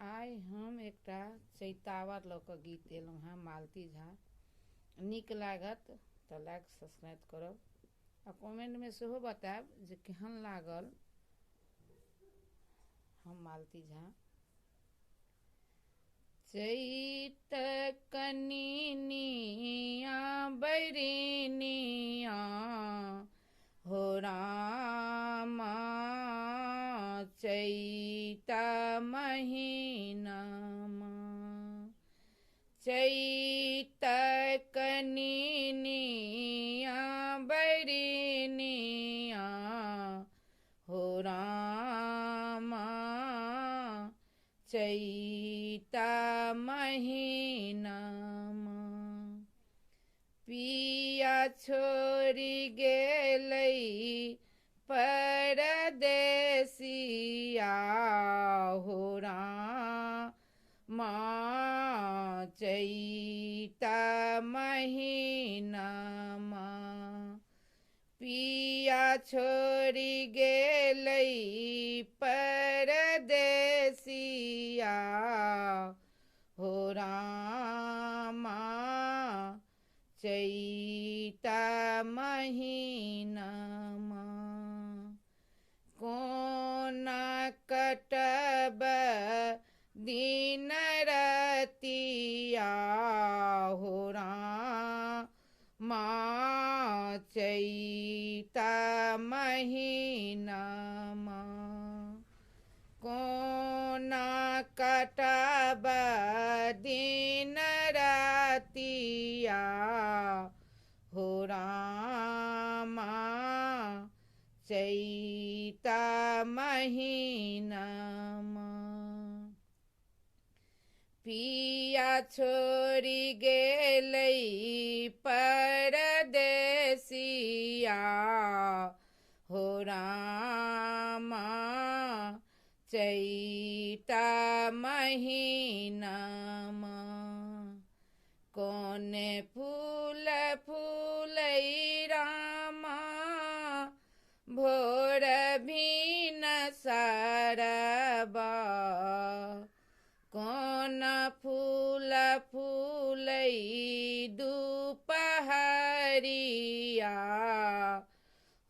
आइ हम एकटा चैतावर लऽ कऽ गीत एलहुँ हेँ मालती झा। नीक लागत तऽ लाइक सब्सक्राइब करब आ कमेंटमे सेहो बतायब जे केहन लागल। हम मालती झा। चैत कनिनिया बैरिनिया हो रामा चैत महीनामा चैत कनिनिया बैरिनिया हो रामा चैत महीनामा पिया छोड़ि गेलै परदेसिया हो रामा चैत महीनामा पिया छोड़ि गेलै परदेसिया हो रामा चैत महीनामा कोना कटब दिन रतिया हो रामा चैत महीनामा कोना कटब दिन रतिया हो रामा चैत महीनामा पिया छोड़ि गेलै परदेसिया हो रामा चैत महीनामा कोने फूल फूलै रामा भोर भिन सरबा कोन फूल फूलै दुपहरिया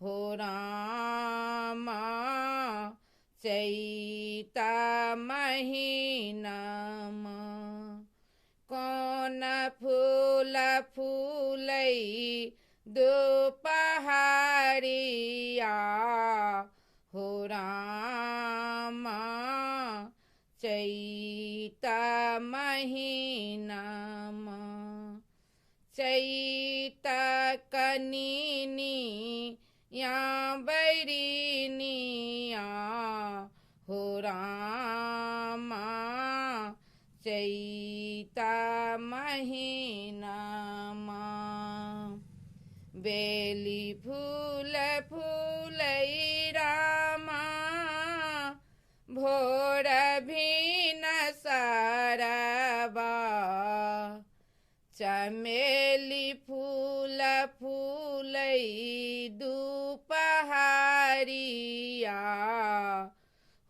हो रामा चैत महीनामा कोन फूल फूलै दुपहरिया हो रामा चैत महीनामा चैत कनिनिया बैरिनिया हो रामा चैत महीनामा बेली फूल फूलै रामा भोर भिन सरबा चमेली फूल फूलै दुपहरिया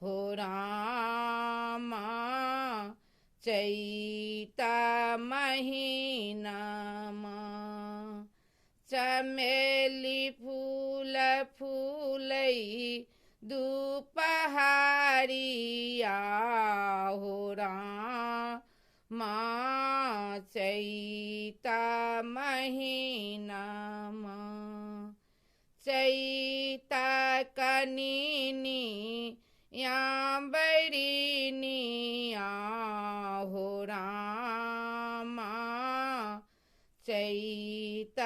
हो रामा चैत महीनामा चमेली फूल फूलै दुपहरिया हो रामा चैत महीनामा चैत कनिनिया बैरिनिया हो रामा चैत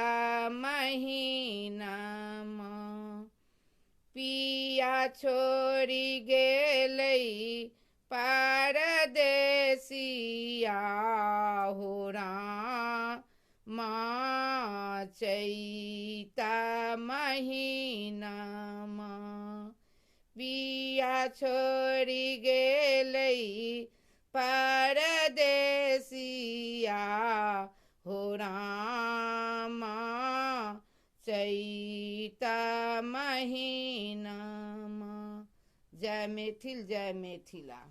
महीनामा पिया छोड़ि गेलै परदेसिया हो रामा चैत महीनामा पिया छोड़ि गेलै परदेसिया हो रामा चैत महीनामा। जय मैथिल जय मिथिला।